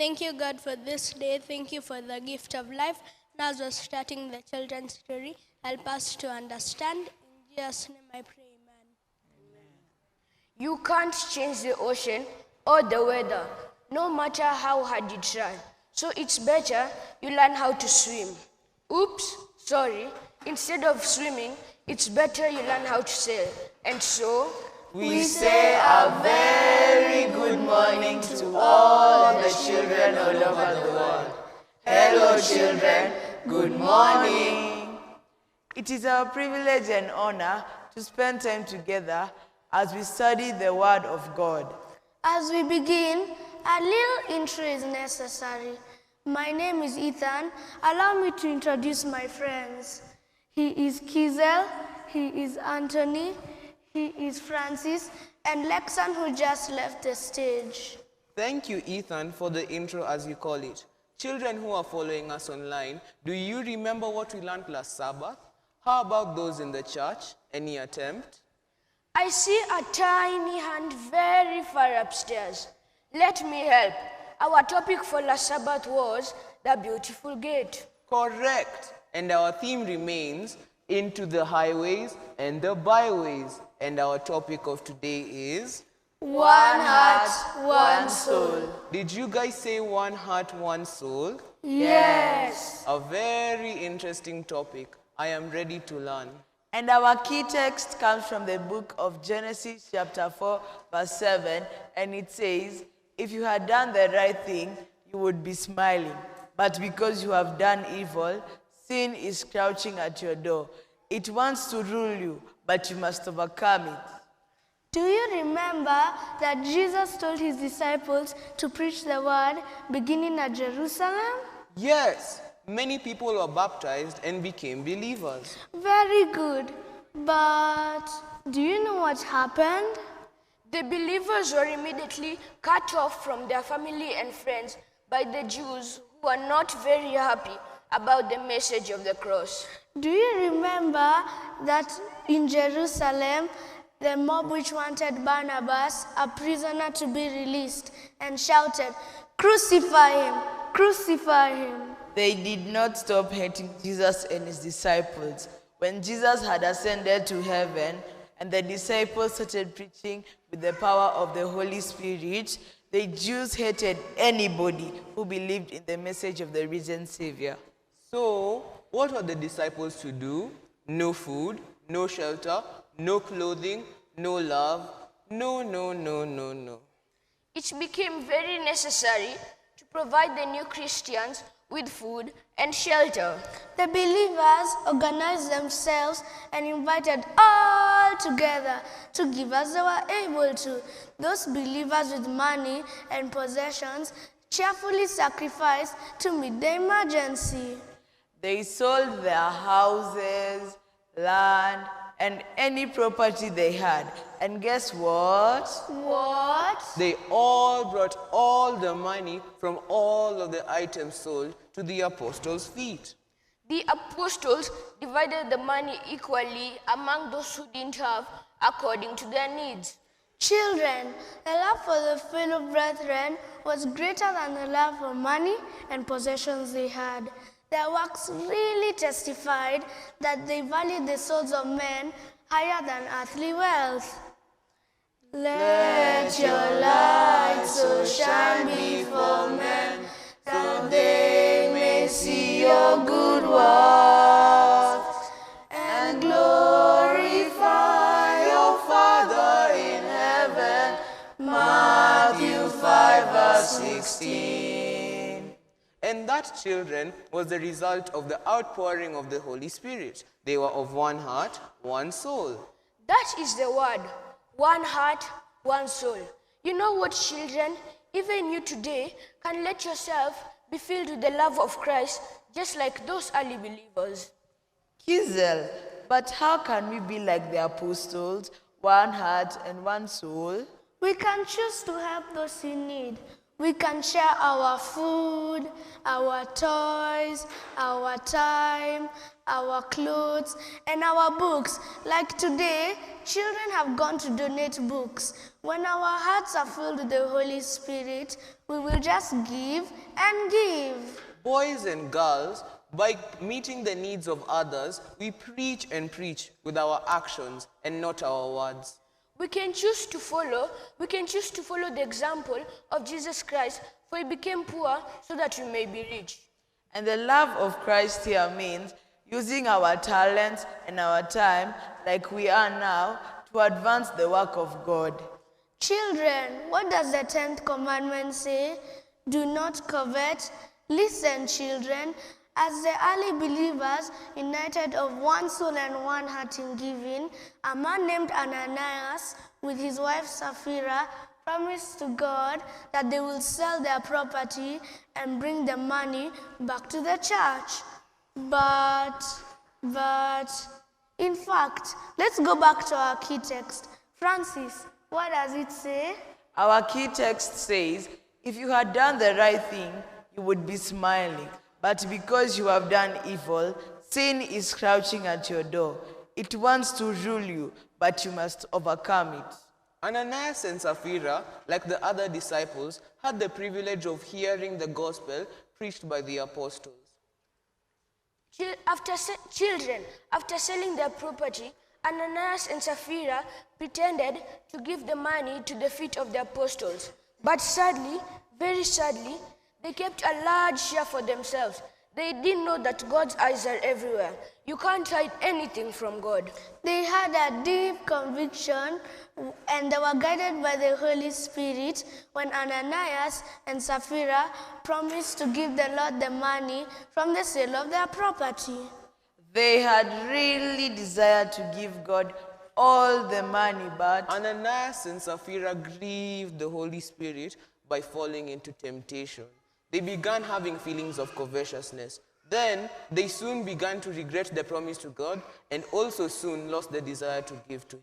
Thank you, God, for this day. Thank you for the gift of life. Now, as we're starting the children's story, help us to understand. In Jesus' name I pray, amen. You can't change the ocean or the weather, no matter how hard you try. So it's better you learn how to swim. Oops, sorry. Instead of swimming, it's better you learn how to sail. And so, we say a very good morning to all the children all over the world. Hello children, good morning. It is our privilege and honor to spend time together as we study the Word of God. As we begin, a little intro is necessary. My name is Ethan. Allow me to introduce my friends. He is Kizel, he is Anthony, he is Francis, and Lexan, who just left the stage. Thank you, Ethan, for the intro, as you call it. Children who are following us online, do you remember what we learned last Sabbath? How about those in the church? Any attempt? I see a tiny hand very far upstairs. Let me help. Our topic for last Sabbath was the beautiful gate. Correct. And our theme remains into the highways and the byways. And our topic of today is One heart, one soul. Did you guys say one heart, one soul? Yes. A very interesting topic. I am ready to learn. And our key text comes from the book of Genesis chapter 4 verse 7, and it says, if you had done the right thing, you would be smiling. But because you have done evil, sin is crouching at your door. It wants to rule you, but you must overcome it. Do you remember that Jesus told his disciples to preach the word beginning at Jerusalem? Yes, many people were baptized and became believers. Very good. But do you know what happened? The believers were immediately cut off from their family and friends by the Jews, who were not very happy about the message of the cross. Do you remember that in Jerusalem, the mob which wanted Barnabas, a prisoner, to be released, and shouted, "Crucify him! Crucify him!" They did not stop hating Jesus and his disciples. When Jesus had ascended to heaven and the disciples started preaching with the power of the Holy Spirit, the Jews hated anybody who believed in the message of the risen Savior. So, what were the disciples to do? No food, no shelter, no clothing, no love. No, no, no, no, no. It became very necessary to provide the new Christians with food and shelter. The believers organized themselves and invited all together to give as they were able to. Those believers with money and possessions cheerfully sacrificed to meet the emergency. They sold their houses, land, and any property they had. And guess what? What? They all brought all the money from all of the items sold to the apostles' feet. The apostles divided the money equally among those who didn't have, according to their needs. Children, the love for the fellow brethren was greater than the love for money and possessions they had. Their works really testified that they valued the souls of men higher than earthly wealth. Let your light so shine before men, that they may see your good works and glorify your Father in heaven. Matthew 5 verse 16. And that, children, was the result of the outpouring of the Holy Spirit. They were of one heart, one soul. That is the word. One heart, one soul. You know what, children? Even you today can let yourself be filled with the love of Christ, just like those early believers. Kizel, but how can we be like the apostles, one heart and one soul? We can choose to help those in need. We can share our food, our toys, our time, our clothes, and our books. Like today, children have gone to donate books. When our hearts are filled with the Holy Spirit, we will just give and give. Boys and girls, by meeting the needs of others, we preach and preach with our actions and not our words. We can choose to follow the example of Jesus Christ, for he became poor so that we may be rich. And the love of Christ here means using our talents and our time, like we are now, to advance the work of God. Children, what does the 10th commandment say? Do not covet. Listen, children, as the early believers, united of one soul and one heart in giving, a man named Ananias with his wife Sapphira promised to God that they will sell their property and bring the money back to the church. But, in fact, let's go back to our key text. Francis, what does it say? Our key text says, if you had done the right thing, you would be smiling. But because you have done evil, sin is crouching at your door. It wants to rule you, but you must overcome it. Ananias and Sapphira, like the other disciples, had the privilege of hearing the gospel preached by the apostles. After selling their property, Ananias and Sapphira pretended to give the money to the feet of the apostles. But sadly, very sadly, they kept a large share for themselves. They didn't know that God's eyes are everywhere. You can't hide anything from God. They had a deep conviction and they were guided by the Holy Spirit when Ananias and Sapphira promised to give the Lord the money from the sale of their property. They had really desired to give God all the money, but Ananias and Sapphira grieved the Holy Spirit by falling into temptation. They began having feelings of covetousness. Then they soon began to regret the promise to God and also soon lost the desire to give to him.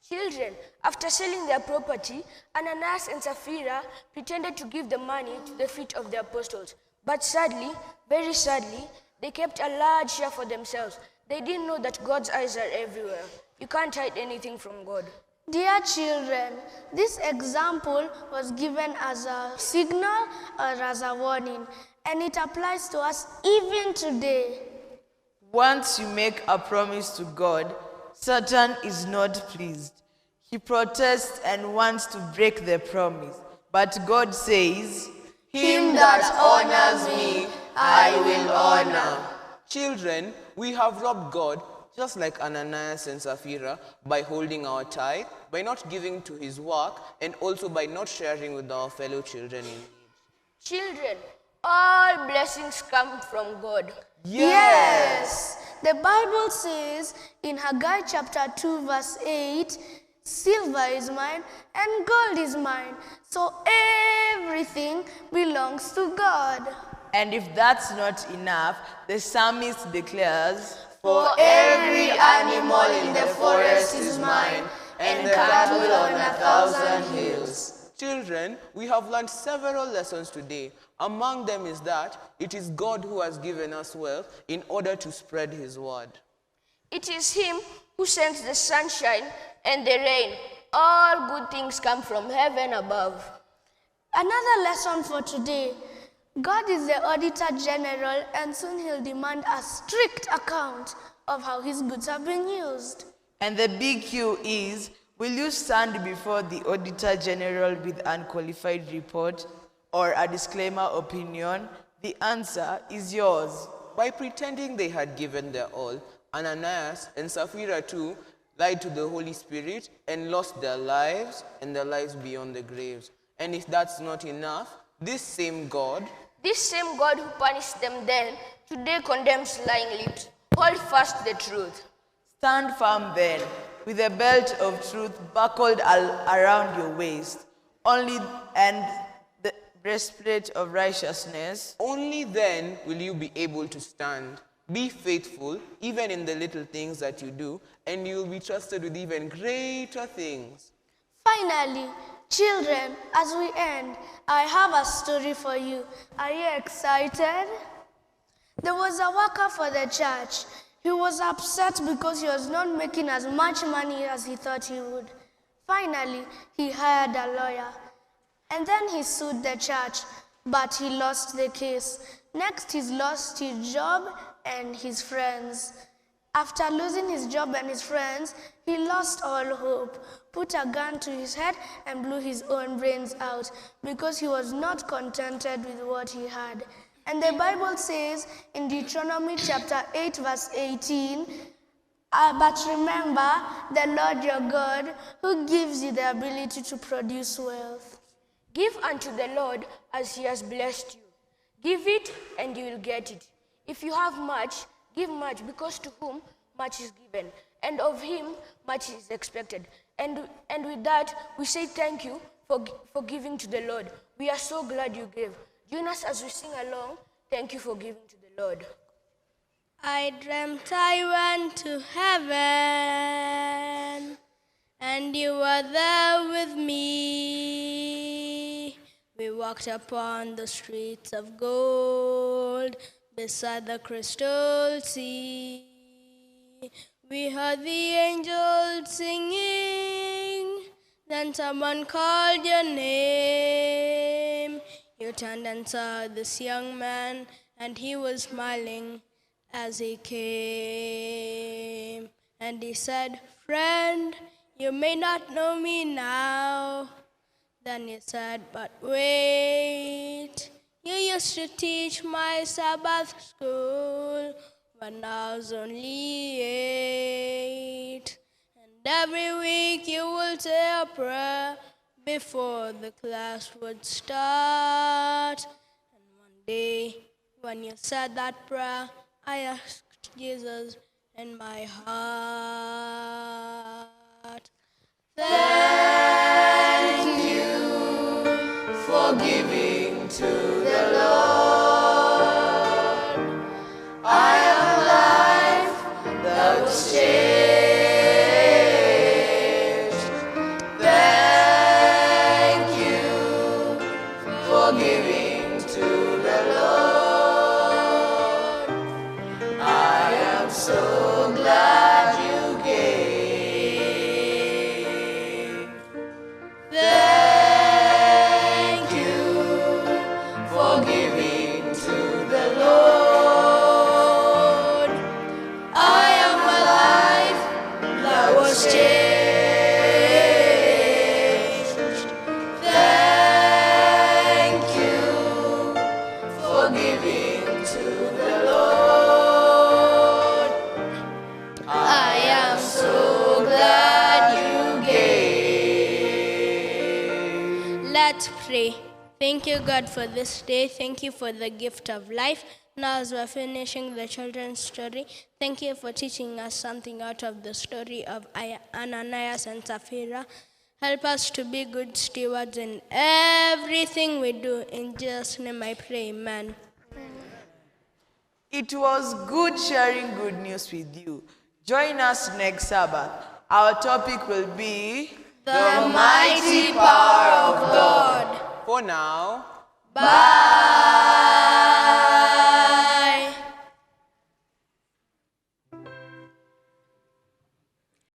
Children, after selling their property, Ananias and Sapphira pretended to give the money to the feet of the apostles. But sadly, very sadly, they kept a large share for themselves. They didn't know that God's eyes are everywhere. You can't hide anything from God. Dear children, this example was given as a signal or as a warning, and it applies to us even today. once you make a promise to God, Satan is not pleased. He protests and wants to break the promise. But God says, Him that honors me, I will honor. Children, we have robbed God, just like Ananias and Sapphira, by holding our tithe, by not giving to his work, and also by not sharing with our fellow children in need. Children, all blessings come from God. Yes. The Bible says in Haggai chapter 2 verse 8, silver is mine and gold is mine. So everything belongs to God. and if that's not enough, the psalmist declares, For every animal in the forest is mine, and the cattle on 1,000 hills. Children, we have learned several lessons today. Among them is that it is God who has given us wealth in order to spread his word. It is Him who sends the sunshine and the rain. All good things come from heaven above. Another lesson for today. God is the Auditor General, and soon he'll demand a strict account of how his goods have been used. and the big Q is, will you stand before the Auditor General with unqualified report or a disclaimer opinion? The answer is yours. By pretending they had given their all, Ananias and Sapphira too lied to the Holy Spirit and lost their lives and their lives beyond the graves. And if that's not enough, this same God who punished them then, today condemns lying lips. Hold fast the truth. Stand firm then, with a belt of truth buckled around your waist, and the breastplate of righteousness. Only then will you be able to stand. Be faithful, even in the little things that you do, and you will be trusted with even greater things. Finally, children, as we end, I have a story for you. Are you excited? There was a worker for the church. He was upset because he was not making as much money as he thought he would. Finally, he hired a lawyer. And then he sued the church, but he lost the case. Next, he lost his job and his friends. After losing his job and his friends, he lost all hope, put a gun to his head, and blew his own brains out because he was not contented with what he had. And the Bible says in Deuteronomy chapter 8, verse 18, but remember the Lord your God who gives you the ability to produce wealth. Give unto the Lord as he has blessed you. Give it and you will get it. If you have much, give much, because to whom much is given, and of him much is expected. And with that, we say thank you for giving to the Lord. We are so glad you gave. Join us as we sing along. Thank you for giving to the Lord. I dreamt I went to heaven, and you were there with me. We walked upon the streets of gold, beside the crystal sea. We heard the angels singing, then someone called your name. You turned and saw this young man, and he was smiling as he came. And he said, "Friend, you may not know me now." Then he said, "But wait, you used to teach my Sabbath school when I was only 8. And every week you will say a prayer before the class would start. And one day, when you said that prayer, I asked Jesus in my heart." Thank you for giving to the Lord. I am life that was changed. Thank you for giving to the Lord. I am so glad you gave. Thank you for giving to the Lord. I am a life that was changed. Thank you for giving to the Lord. I am so glad you gave. Let's pray. Thank you, God, for this day. Thank you for the gift of life. Now, as we're finishing the children's story, thank you for teaching us something out of the story of Ananias and Sapphira. Help us to be good stewards in everything we do. In Jesus' name I pray, amen. It was good sharing good news with you. Join us next Sabbath. Our topic will be The mighty power of God. For now, Bye.